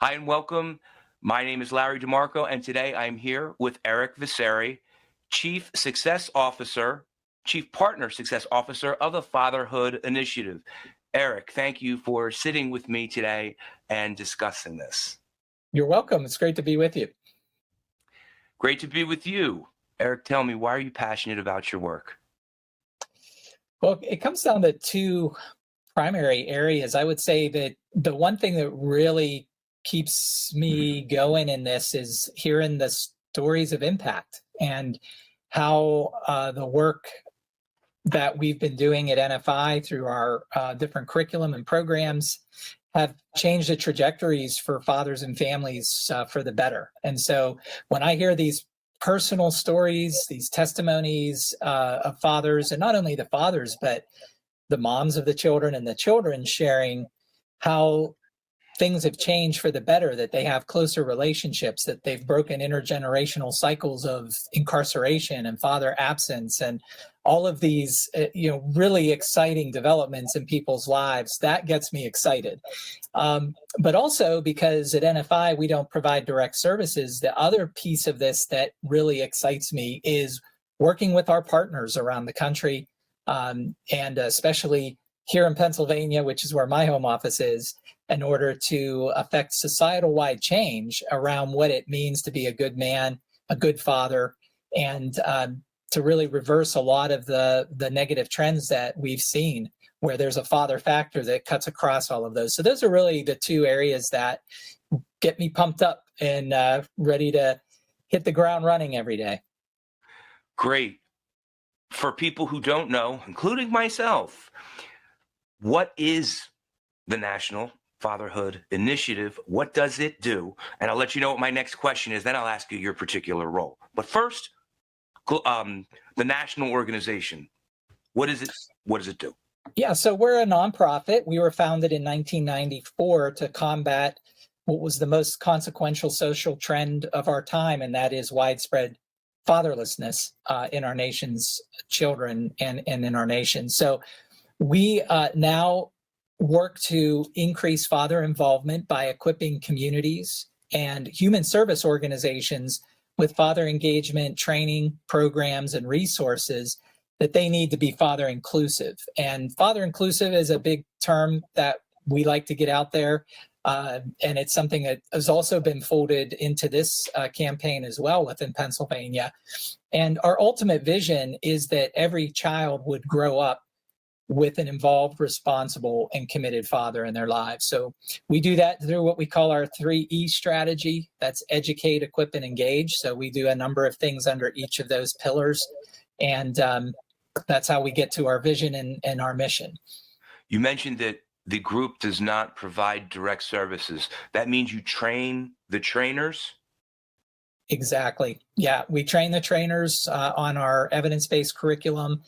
Hi and welcome. My name is Larry DeMarco, and today I'm here with Erik Vecere, Chief Success Officer, Chief Partner Success Officer of the Fatherhood Initiative. Erik, thank you for sitting with me today and discussing this. You're welcome. It's great to be with you. Great to be with you. Erik, tell me, why are you passionate about your work? Well, it comes down to two primary areas. I would say that the one thing that really keeps me going in this is hearing the stories of impact and how the work that we've been doing at NFI through our different curriculum and programs have changed the trajectories for fathers and families for the better. And so when I hear these personal stories, these testimonies of fathers, and not only the fathers, but the moms of the children and the children sharing how things have changed for the better, that they have closer relationships, that they've broken intergenerational cycles of incarceration and father absence, and all of these really exciting developments in people's lives. That gets me excited. But also because at NFI we don't provide direct services, the other piece of this that really excites me is working with our partners around the country, and especially here in Pennsylvania, which is where my home office is, in order to affect societal-wide change around what it means to be a good man, a good father, and to really reverse a lot of the negative trends that we've seen, where there's a father factor that cuts across all of those. So those are really the two areas that get me pumped up and ready to hit the ground running every day. Great. For people who don't know, including myself, what is the National Fatherhood Initiative? What does it do? And I'll let you know what my next question is. Then I'll ask you your particular role. But first, the national organization. What is it? What does it do? Yeah, so we're a nonprofit. We were founded in 1994 to combat what was the most consequential social trend of our time, and that is widespread fatherlessness in our nation's children and in our nation. So we now work to increase father involvement by equipping communities and human service organizations with father engagement, training programs, and resources that they need to be father inclusive. And father inclusive is a big term that we like to get out there. And it's something that has also been folded into this campaign as well within Pennsylvania. And our ultimate vision is that every child would grow up with an involved, responsible, and committed father in their lives. So we do that through what we call our 3E strategy. That's educate, equip, and engage. So we do a number of things under each of those pillars. And that's how we get to our vision and our mission. You mentioned that the group does not provide direct services. That means you train the trainers? Exactly. Yeah, we train the trainers on our evidence-based curriculum.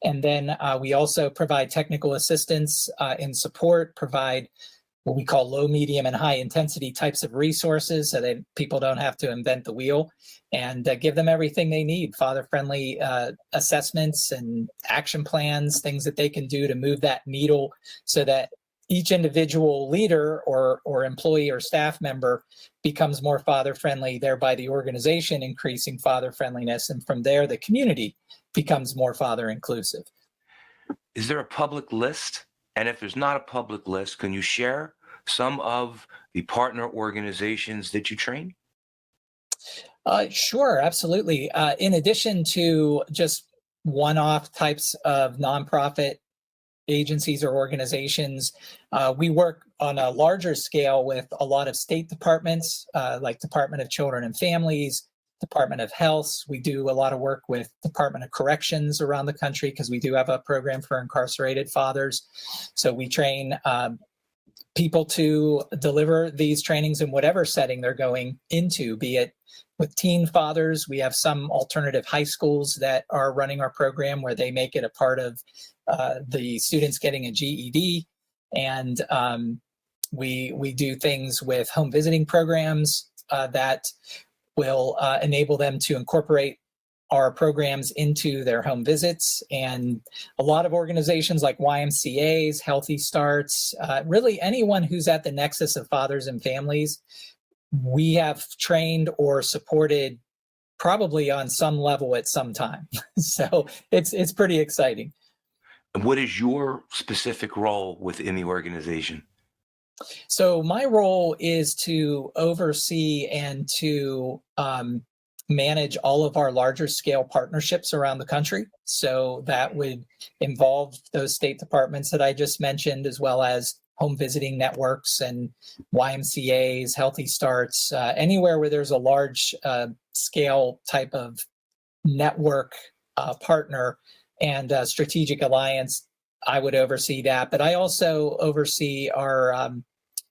And then we also provide technical assistance and support, provide what we call low, medium, and high intensity types of resources so that people don't have to invent the wheel, and give them everything they need, father-friendly assessments and action plans, things that they can do to move that needle so that each individual leader or employee or staff member becomes more father-friendly, thereby the organization increasing father-friendliness, and from there the community becomes more father-inclusive. Is there a public list? And if there's not a public list, can you share some of the partner organizations that you train? Sure, absolutely. In addition to just one-off types of nonprofit agencies or organizations, we work on a larger scale with a lot of state departments, like Department of Children and Families, Department of Health. We do a lot of work with Department of Corrections around the country because we do have a program for incarcerated fathers. So we train people to deliver these trainings in whatever setting they're going into, be it with teen fathers. We have some alternative high schools that are running our program where they make it a part of the students getting a GED. And we do things with home visiting programs that will enable them to incorporate our programs into their home visits, and a lot of organizations like YMCA's, Healthy Starts, really anyone who's at the nexus of fathers and families, we have trained or supported probably on some level at some time. So it's pretty exciting. What is your specific role within the organization? So my role is to oversee and to manage all of our larger scale partnerships around the country. So that would involve those state departments that I just mentioned, as well as home visiting networks and YMCA's, Healthy Starts, anywhere where there's a large scale type of network partner and strategic alliance. I would oversee that, but I also oversee our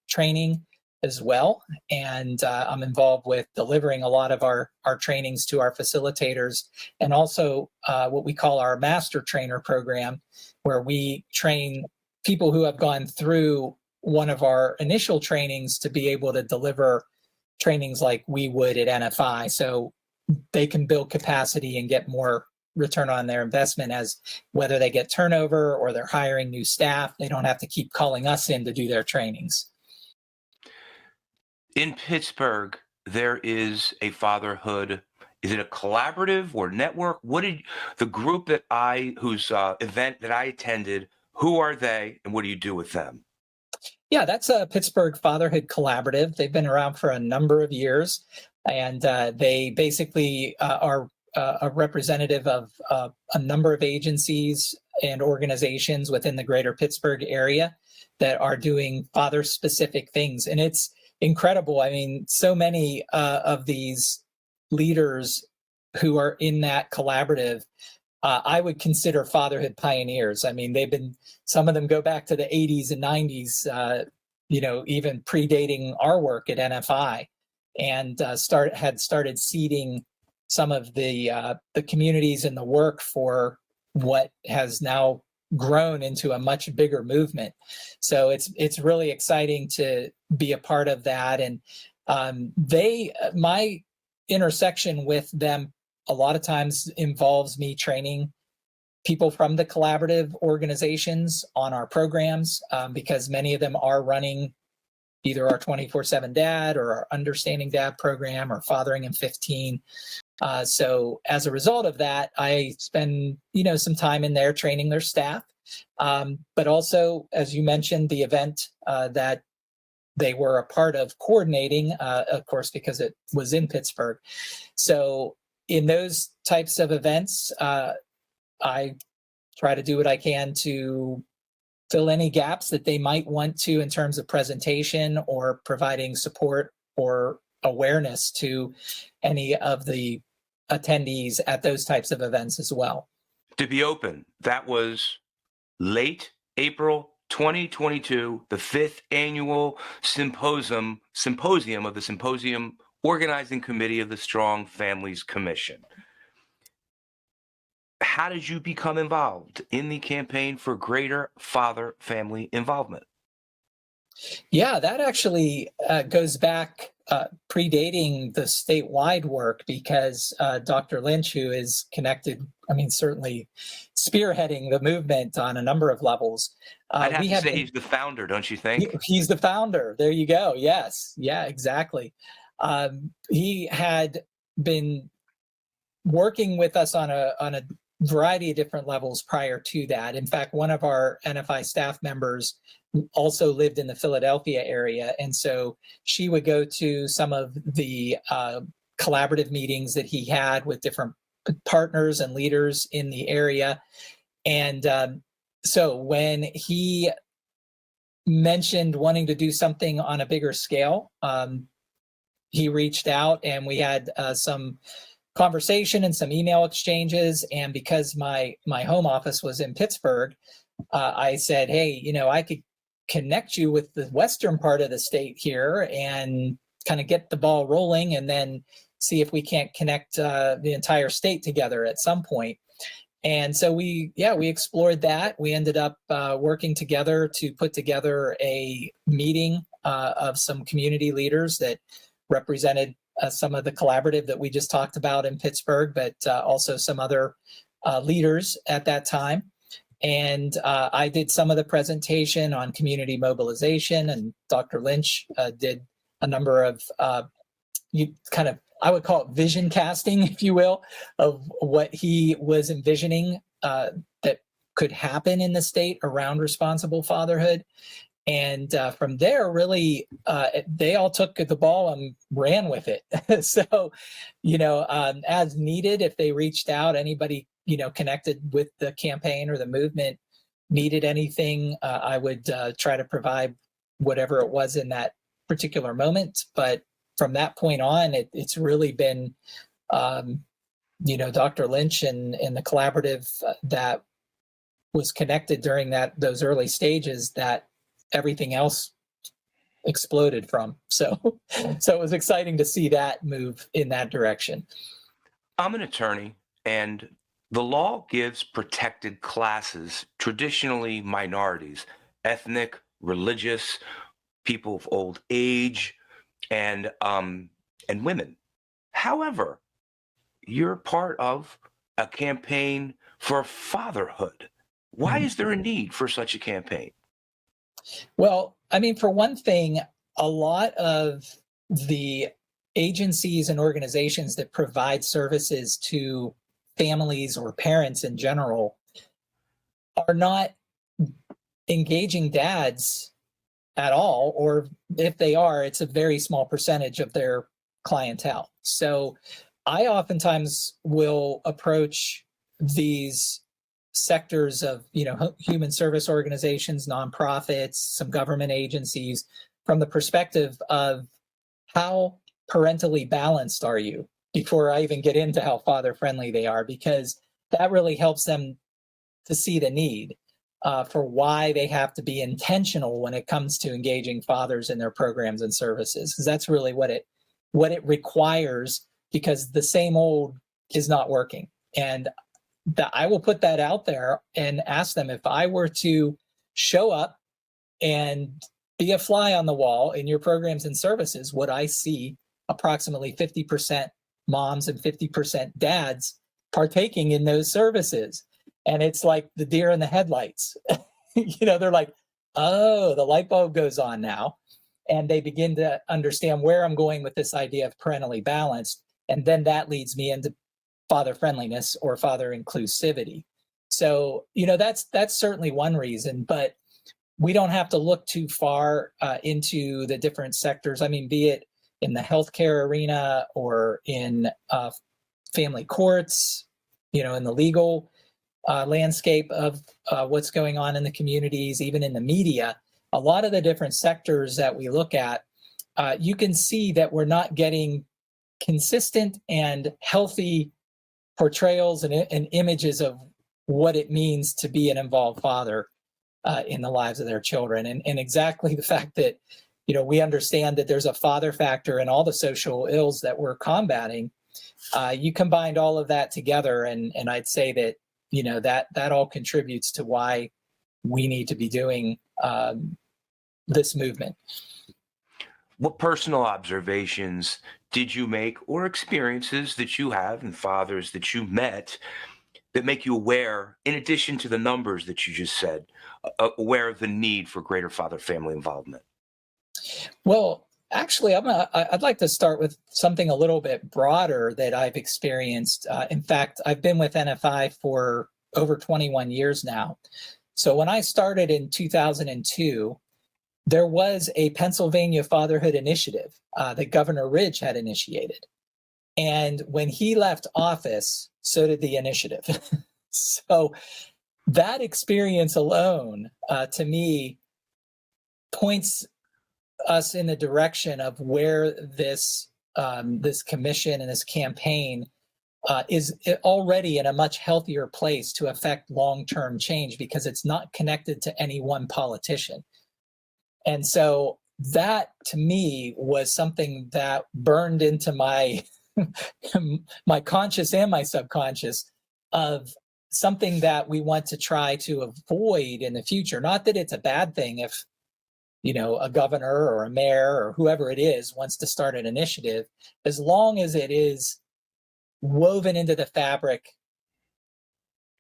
training as well. And I'm involved with delivering a lot of our trainings to our facilitators, and also what we call our master trainer program, where we train people who have gone through one of our initial trainings to be able to deliver trainings like we would at NFI. So they can build capacity and get more return on their investment, as whether they get turnover or they're hiring new staff, they don't have to keep calling us in to do their trainings. In Pittsburgh, there is a fatherhood. Is it a collaborative or network? What did the group whose event that I attended, who are they and what do you do with them? Yeah, that's a Pittsburgh Fatherhood Collaborative. They've been around for a number of years, and they basically are a representative of a number of agencies and organizations within the greater Pittsburgh area that are doing father-specific things. And it's incredible. I mean, so many of these leaders who are in that collaborative, I would consider fatherhood pioneers. I mean, some of them go back to the 80s and 90s, even predating our work at NFI, and had started seeding some of the communities and the work for what has now grown into a much bigger movement. So it's really exciting to be a part of that. And my intersection with them a lot of times involves me training people from the collaborative organizations on our programs, because many of them are running either our 24/7 Dad or our Understanding Dad program or Fathering in 15. So as a result of that, I spend some time in there training their staff, but also, as you mentioned, the event that they were a part of coordinating, of course, because it was in Pittsburgh. So in those types of events, I try to do what I can to fill any gaps that they might want to in terms of presentation or providing support or awareness to any of the attendees at those types of events as well. To be open, that was late April 2022, the 5th annual symposium of the Symposium Organizing Committee of the Strong Families Commission. How did you become involved in the campaign for greater father-family involvement? Yeah, that actually goes back predating the statewide work, because Dr. Lynch, who is connected, certainly spearheading the movement on a number of levels. I'd have to say he's the founder, don't you think? He's the founder. There you go. Yes. Yeah, exactly. He had been working with us on a variety of different levels prior to that. In fact, one of our NFI staff members also lived in the Philadelphia area, and so she would go to some of the collaborative meetings that he had with different partners and leaders in the area. And so when he mentioned wanting to do something on a bigger scale, he reached out, and we had some conversation and some email exchanges. And because my home office was in Pittsburgh, I said, hey, I could connect you with the western part of the state here and kind of get the ball rolling, and then see if we can't connect the entire state together at some point. And so we explored that. We ended up working together to put together a meeting of some community leaders that represented some of the collaborative that we just talked about in Pittsburgh, but also some other leaders at that time. And I did some of the presentation on community mobilization, and Dr. Lynch did a number of I would call it vision casting, if you will, of what he was envisioning that could happen in the state around responsible fatherhood. And from there, really, they all took the ball and ran with it. So, as needed, if they reached out, anybody, connected with the campaign or the movement needed anything, I would try to provide whatever it was in that particular moment. But from that point on, it's really been, Dr. Lynch and the collaborative that was connected during those early stages that everything else exploded from. So it was exciting to see that move in that direction. I'm an attorney, and the law gives protected classes, traditionally minorities, ethnic, religious, people of old age, and women. However, you're part of a campaign for fatherhood. Why is there a need for such a campaign? Well, for one thing, a lot of the agencies and organizations that provide services to families or parents in general are not engaging dads at all, or if they are, it's a very small percentage of their clientele. So I oftentimes will approach these sectors of human service organizations, nonprofits, some government agencies, from the perspective of how parentally balanced are you, before I even get into how father friendly they are, because that really helps them to see the need for why they have to be intentional when it comes to engaging fathers in their programs and services, because that's really what it requires, because the same old is not working. And I will put that out there and ask them, if I were to show up and be a fly on the wall in your programs and services, would I see approximately 50% moms and 50% dads partaking in those services? And it's like the deer in the headlights. They're like, oh, the light bulb goes on now. And they begin to understand where I'm going with this idea of parentally balanced. And then that leads me into father friendliness or father inclusivity. So, that's certainly one reason, but we don't have to look too far into the different sectors. Be it in the healthcare arena or in family courts, in the legal landscape of what's going on in the communities, even in the media. A lot of the different sectors that we look at, you can see that we're not getting consistent and healthy portrayals and images of what it means to be an involved father in the lives of their children. And exactly the fact that, we understand that there's a father factor in all the social ills that we're combating. You combined all of that together, and I'd say that, that all contributes to why we need to be doing this movement. What personal observations did you make, or experiences that you have and fathers that you met, that make you aware, in addition to the numbers that you just said, aware of the need for greater father-family involvement? Well, actually, I'd like to start with something a little bit broader that I've experienced. In fact, I've been with NFI for over 21 years now. So when I started in 2002, there was a Pennsylvania Fatherhood Initiative that Governor Ridge had initiated. And when he left office, so did the initiative. So that experience alone, to me, points us in the direction of where this commission and this campaign is already in a much healthier place to affect long-term change, because it's not connected to any one politician. And so that, to me, was something that burned into my my conscious and my subconscious, of something that we want to try to avoid in the future. Not that it's a bad thing if a governor or a mayor or whoever it is wants to start an initiative, as long as it is woven into the fabric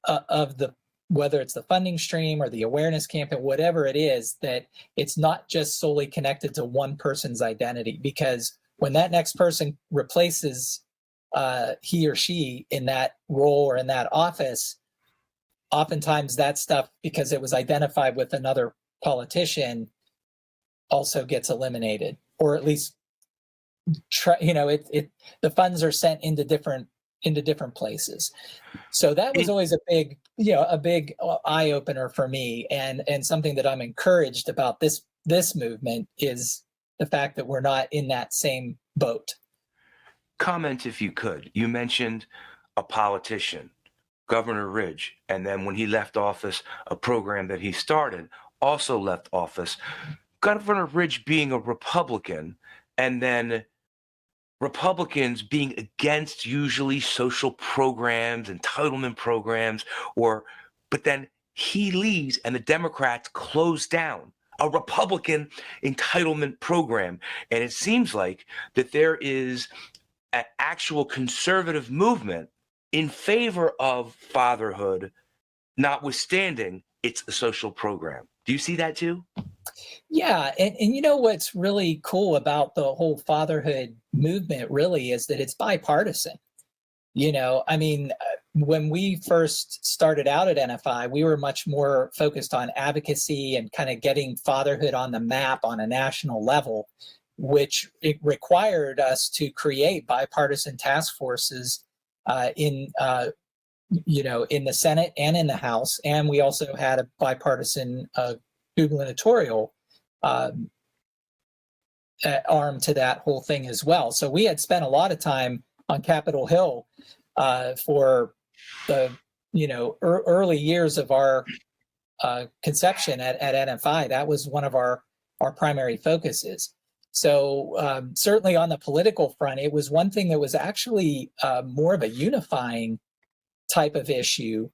of the, whether it's the funding stream or the awareness campaign, whatever it is, that it's not just solely connected to one person's identity. Because when that next person replaces he or she in that role or in that office, oftentimes that stuff, because it was identified with another politician, also gets eliminated, or at least the funds are sent into different places. So that was always a big eye opener for me, and something that I'm encouraged about this movement is the fact that we're not in that same boat. Comment if you could. You mentioned a politician, Governor Ridge, and then when he left office, a program that he started also left office. Governor Ridge being a Republican, and then Republicans being against usually social programs, entitlement programs, but then he leaves and the Democrats close down a Republican entitlement program. And it seems like that there is an actual conservative movement in favor of fatherhood, notwithstanding it's a social program. Do you see that too? Yeah, and what's really cool about the whole fatherhood movement really is that it's bipartisan. I mean, when we first started out at NFI, we were much more focused on advocacy and kind of getting fatherhood on the map on a national level, which it required us to create bipartisan task forces in the Senate and in the House, and we also had a bipartisan gubernatorial arm to that whole thing as well. So we had spent a lot of time on Capitol Hill for the early years of our conception at NFI. That was one of our primary focuses. So certainly on the political front, it was one thing that was actually more of a unifying type of issue,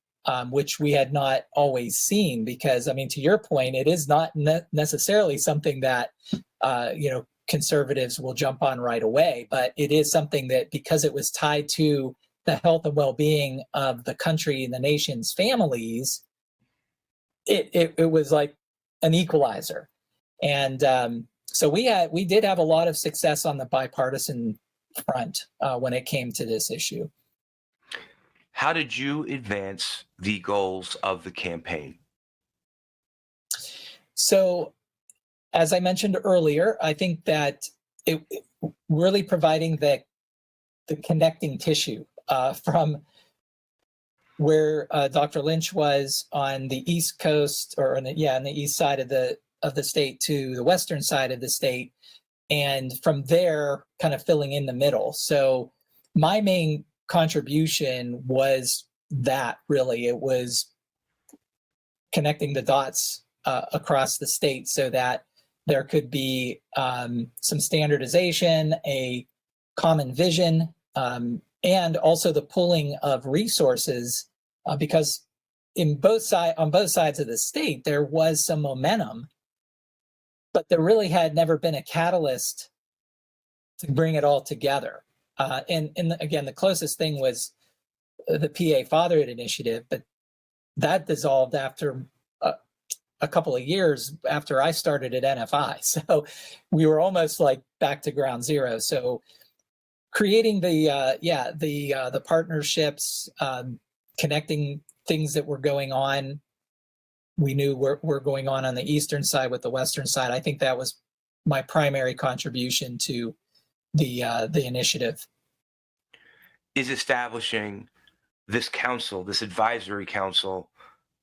which we had not always seen, because, I mean, to your point, it is not necessarily something that, conservatives will jump on right away, but it is something that, because it was tied to the health and well-being of the country and the nation's families, it was like an equalizer. And so we did have a lot of success on the bipartisan front when it came to this issue. How did you advance the goals of the campaign? So, as I mentioned earlier, I think that it really providing the connecting tissue from where Dr. Lynch was on the East Coast, or on the east side of the state, to the western side of the state, and from there kind of filling in the middle. So my main contribution was that, really, it was connecting the dots across the state so that there could be some standardization, a common vision, and also the pooling of resources, because on both sides of the state there was some momentum, but there really had never been a catalyst to bring it all together. And again, the closest thing was the PA Fatherhood Initiative, but that dissolved after a couple of years after I started at NFI. So we were almost like back to ground zero. So creating the partnerships, connecting things that were going on, we knew were going on the eastern side with the western side. I think that was my primary contribution to the initiative. Is establishing this council, this advisory council,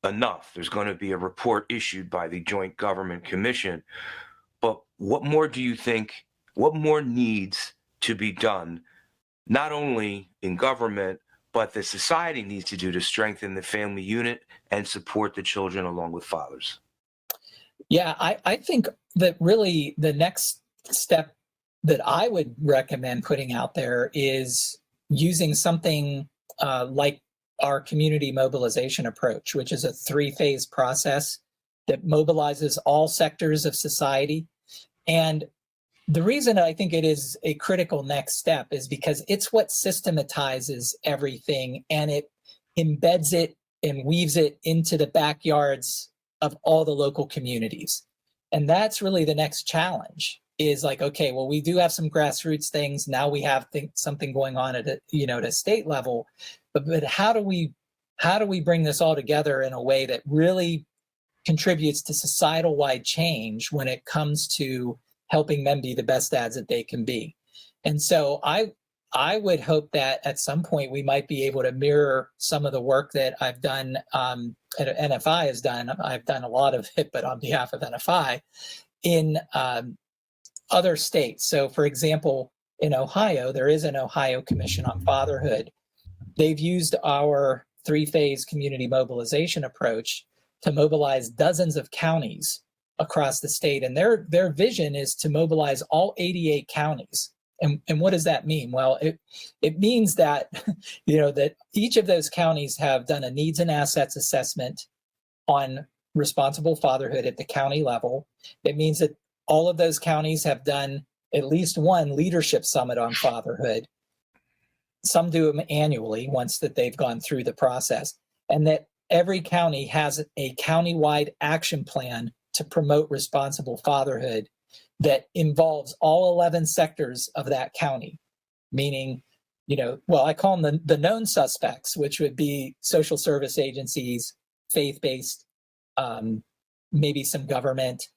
enough? There's going to be a report issued by the Joint Government Commission, but what more do you think, what more needs to be done, not only in government, but the society needs to do to strengthen the family unit and support the children along with fathers? Yeah, I think that really the next step that I would recommend putting out there is using something like our community mobilization approach, which is a 3-phase process. that mobilizes all sectors of society. And the reason I think it is a critical next step is because it's what systematizes everything, and it embeds it and weaves it into the backyards of all the local communities. And that's really the next challenge, is like, okay, well, we do have some grassroots things. Now we have something going on at a state level, but how do we bring this all together in a way that really contributes to societal wide change when it comes to helping men be the best dads that they can be? And so I would hope that at some point we might be able to mirror some of the work that I've done, NFI has done. I've done a lot of it, but on behalf of NFI, in other states. So for example, in Ohio, there is an Ohio Commission on Fatherhood. They've used our 3-phase community mobilization approach to mobilize dozens of counties across the state. And their vision is to mobilize all 88 counties. And what does that mean? Well, it means that, that each of those counties have done a needs and assets assessment on responsible fatherhood at the county level. It means that all of those counties have done at least one leadership summit on fatherhood. Some do them annually once that they've gone through the process, and that every county has a countywide action plan to promote responsible fatherhood that involves all 11 sectors of that county, meaning, I call them the known suspects, which would be social service agencies, faith-based, maybe some government,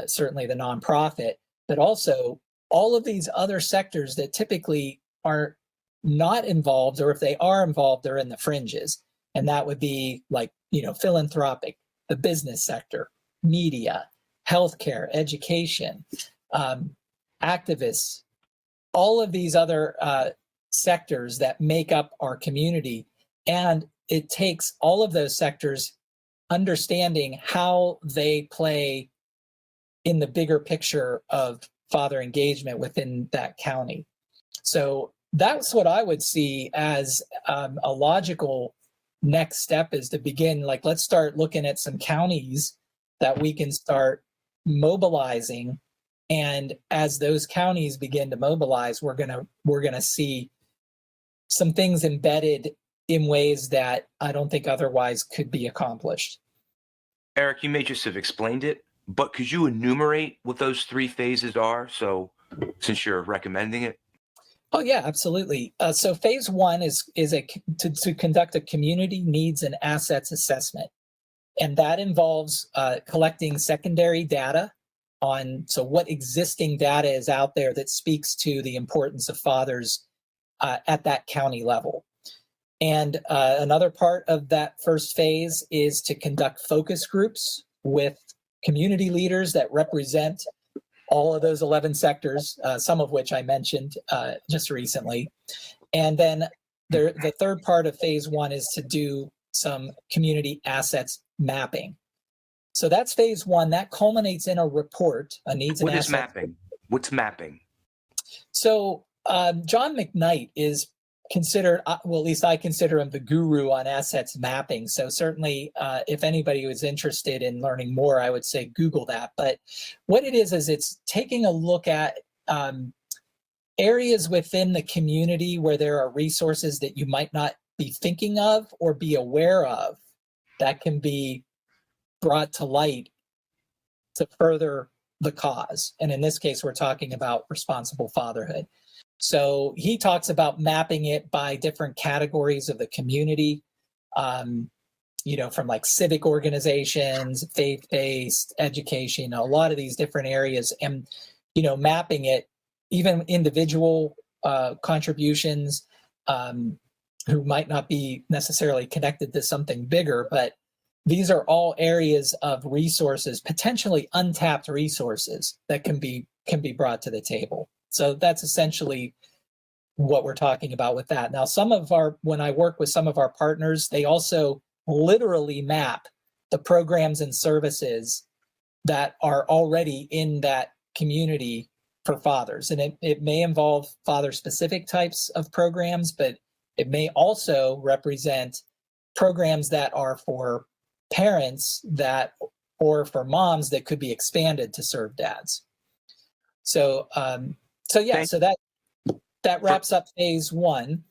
certainly the nonprofit, but also all of these other sectors that typically are not involved, or if they are involved, they're in the fringes. And that would be like, philanthropic, the business sector, media, healthcare, education, activists, all of these other sectors that make up our community. And it takes all of those sectors understanding how they play in the bigger picture of father engagement within that county. So that's what I would see as a logical next step, is to begin, let's start looking at some counties that we can start mobilizing. And as those counties begin to mobilize, we're gonna see some things embedded in ways that I don't think otherwise could be accomplished. Erik, you may just have explained it, but could you enumerate what those 3 phases are? So since you're recommending it. Oh yeah, absolutely. So phase 1 is to conduct a community needs and assets assessment. And that involves collecting secondary data on what existing data is out there that speaks to the importance of fathers at that county level. And another part of that first phase is to conduct focus groups with community leaders that represent all of those 11 sectors, some of which I mentioned just recently. And then the third part of phase 1 is to do some community assets mapping. So that's phase 1. That culminates in a report, a needs and assets. What is mapping? What's mapping? So John McKnight is considered, well, at least I consider him the guru on assets mapping. So certainly if anybody was interested in learning more, I would say Google that. But what it is it's taking a look at areas within the community where there are resources that you might not be thinking of or be aware of that can be brought to light to further the cause. And in this case, we're talking about responsible fatherhood. So he talks about mapping it by different categories of the community, from civic organizations, faith-based, education, a lot of these different areas, and, mapping it, even individual contributions who might not be necessarily connected to something bigger, but these are all areas of resources, potentially untapped resources that can be brought to the table. So that's essentially what we're talking about with that. Now, when I work with some of our partners, they also literally map the programs and services that are already in that community for fathers. And it may involve father-specific types of programs, but it may also represent programs that are for parents that or for moms that could be expanded to serve dads. So that wraps up phase one.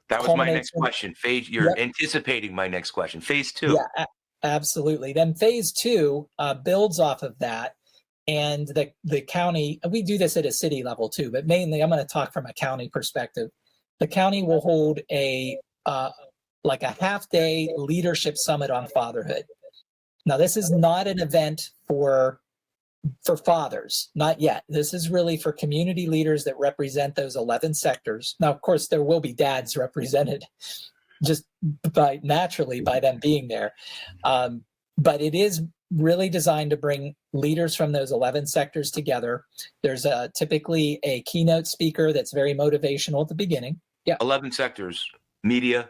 That was my next question. You're anticipating my next question. Phase two. Yeah, absolutely. Then phase two builds off of that. And the county, we do this at a city level too, but mainly I'm going to talk from a county perspective. The county will hold a half-day leadership summit on fatherhood. Now, this is not an event for fathers, not yet. This is really for community leaders that represent those 11 sectors. Now, of course, there will be dads represented just naturally by them being there. But it is really designed to bring leaders from those 11 sectors together. There's typically a keynote speaker that's very motivational at the beginning. Yeah. 11 sectors: media,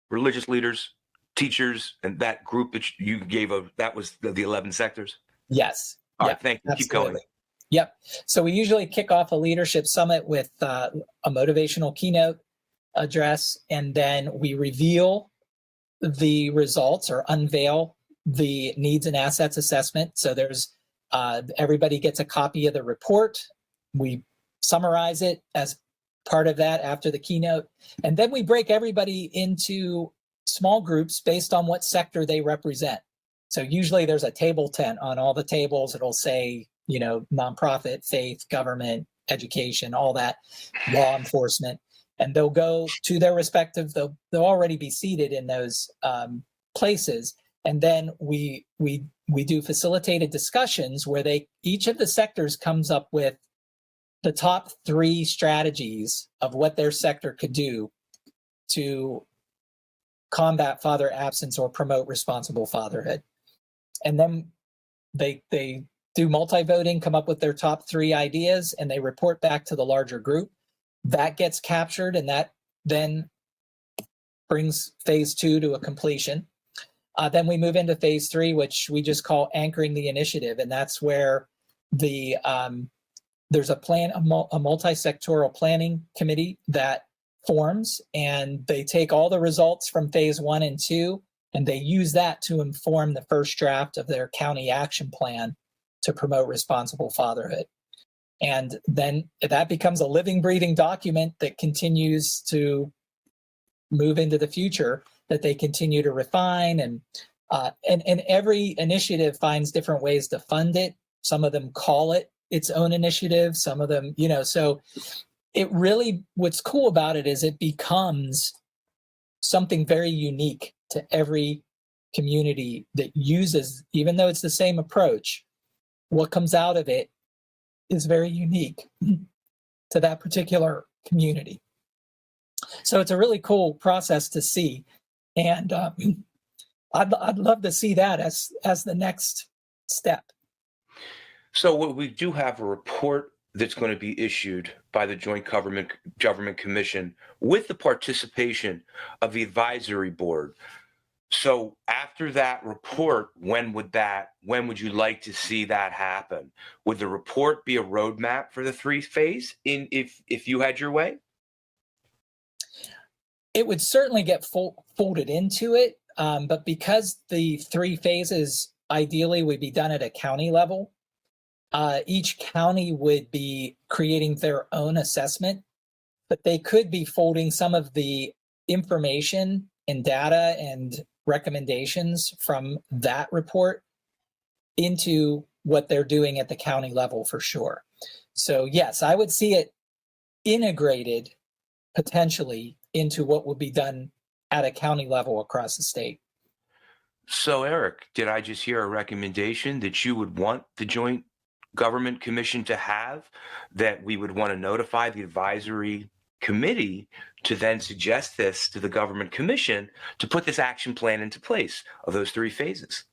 religious leaders, teachers, and that group that you gave that was the 11 sectors? Yes. All right, thank you. Absolutely. Keep going. Yep. So we usually kick off a leadership summit with a motivational keynote address, and then we reveal the results or unveil the needs and assets assessment. So there's everybody gets a copy of the report. We summarize it as part of that after the keynote, and then we break everybody into small groups based on what sector they represent. So usually there's a table tent on all the tables. It'll say, nonprofit, faith, government, education, all that, law enforcement, and they'll go to their respective. They'll already be seated in those places, and then we do facilitated discussions where each of the sectors comes up with the top 3 strategies of what their sector could do to combat father absence or promote responsible fatherhood. And then they do multi-voting, come up with their top 3 ideas, and they report back to the larger group. That gets captured, and that then brings phase 2 to a completion. Then we move into phase 3, which we just call anchoring the initiative, and that's where there's a multi-sectoral planning committee that forms, and they take all the results from phase 1 and 2, and they use that to inform the first draft of their county action plan to promote responsible fatherhood. And then that becomes a living, breathing document that continues to move into the future, that they continue to refine. And every initiative finds different ways to fund it. Some of them call it its own initiative. Some of them, so it really, what's cool about it is it becomes something very unique to every community that uses, even though it's the same approach, what comes out of it is very unique to that particular community. So it's a really cool process to see. And I'd love to see that as the next step. So we do have a report that's going to be issued by the Joint Government Commission with the participation of the advisory board. So after that report, when would you like to see that happen? Would the report be a roadmap for the 3 phase if you had your way? It would certainly get folded into it, but because the 3 phases ideally would be done at a county level, each county would be creating their own assessment, but they could be folding some of the information and data and recommendations from that report into what they're doing at the county level for sure. So yes, I would see it integrated potentially into what would be done at a county level across the state. So Erik, did I just hear a recommendation that you would want the Joint Government Commission to have, that we would want to notify the advisory committee to then suggest this to the Government Commission to put this action plan into place of those 3 phases?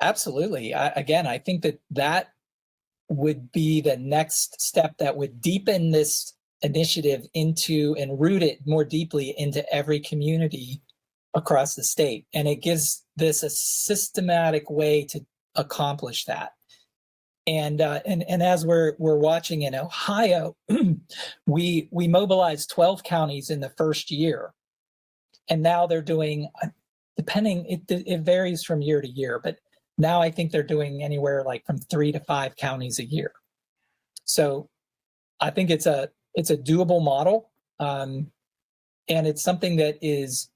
Absolutely. I think that would be the next step that would deepen this initiative into and root it more deeply into every community across the state. And it gives this a systematic way to accomplish that. And as we're watching in Ohio, we mobilized 12 counties in the first year, and now they're doing, depending, it varies from year to year, but Now I think they're doing anywhere like from 3 to 5 counties a year. So I think it's a doable model, and it's something that it's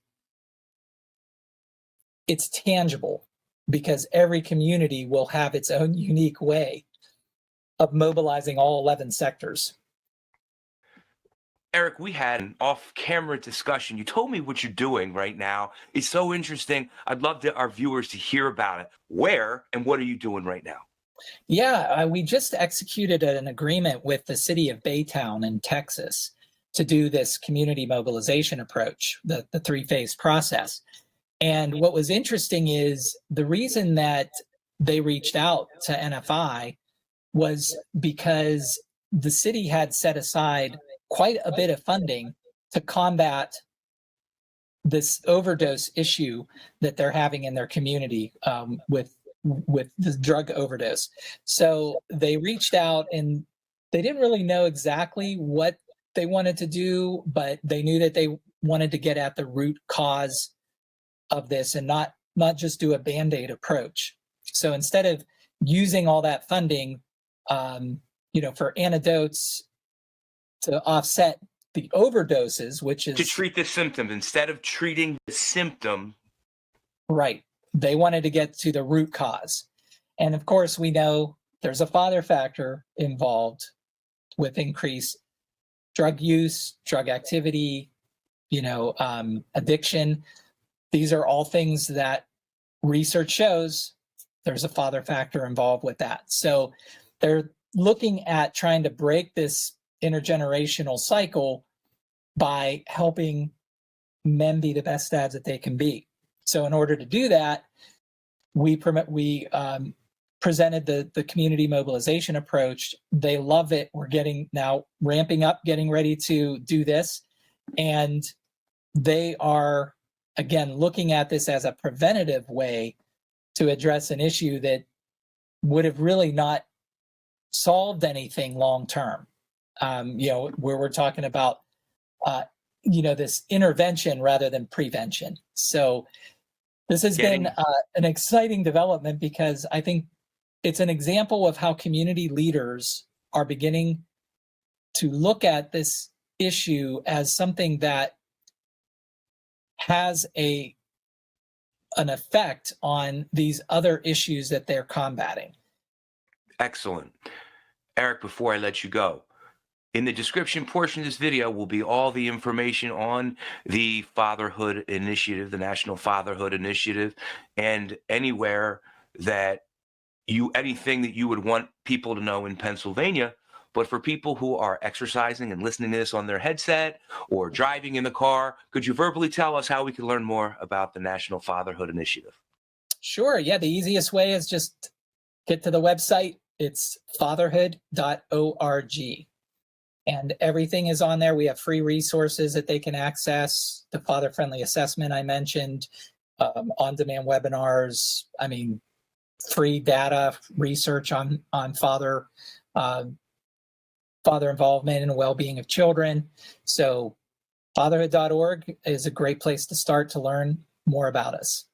tangible because every community will have its own unique way of mobilizing all 11 sectors. Erik, we had an off-camera discussion. You told me what you're doing right now. It's so interesting. I'd love our viewers to hear about it. Where and what are you doing right now? Yeah, we just executed an agreement with the city of Baytown in Texas to do this community mobilization approach, the three-phase process. And what was interesting is the reason that they reached out to NFI was because the city had set aside quite a bit of funding to combat this overdose issue that they're having in their community, with the drug overdose. So they reached out and they didn't really know exactly what they wanted to do, but they knew that they wanted to get at the root cause of this and not just do a Band-Aid approach. So instead of using all that funding, for antidotes to offset the overdoses, which is to treat the symptoms instead of treating the symptom. Right. They wanted to get to the root cause. And of course, we know there's a father factor involved with increased drug use, drug activity, addiction. These are all things that research shows there's a father factor involved with that. So they're looking at trying to break this intergenerational cycle by helping men be the best dads that they can be. So in order to do that, we presented the community mobilization approach. They love it. We're now ramping up, getting ready to do this. And they are, again, looking at this as a preventative way to address an issue that would have really not solved anything long term. Where we're talking about, this intervention rather than prevention. So this has been an exciting development because I think it's an example of how community leaders are beginning to look at this issue as something that has an effect on these other issues that they're combating. Excellent. Erik, before I let you go, in the description portion of this video will be all the information on the Fatherhood Initiative, the National Fatherhood Initiative, and anywhere that anything that you would want people to know in Pennsylvania. But for people who are exercising and listening to this on their headset or driving in the car, could you verbally tell us how we can learn more about the National Fatherhood Initiative? Sure. Yeah, the easiest way is just get to the website. It's fatherhood.org. And everything is on there. We have free resources that they can access. The father-friendly assessment I mentioned, on-demand webinars. Free data, research on father involvement and well-being of children. So fatherhood.org is a great place to start to learn more about us.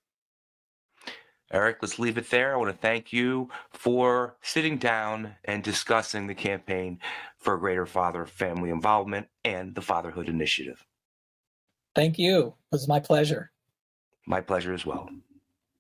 Erik, let's leave it there. I want to thank you for sitting down and discussing the campaign for greater father-family involvement and the Fatherhood Initiative. Thank you. It was my pleasure. My pleasure as well.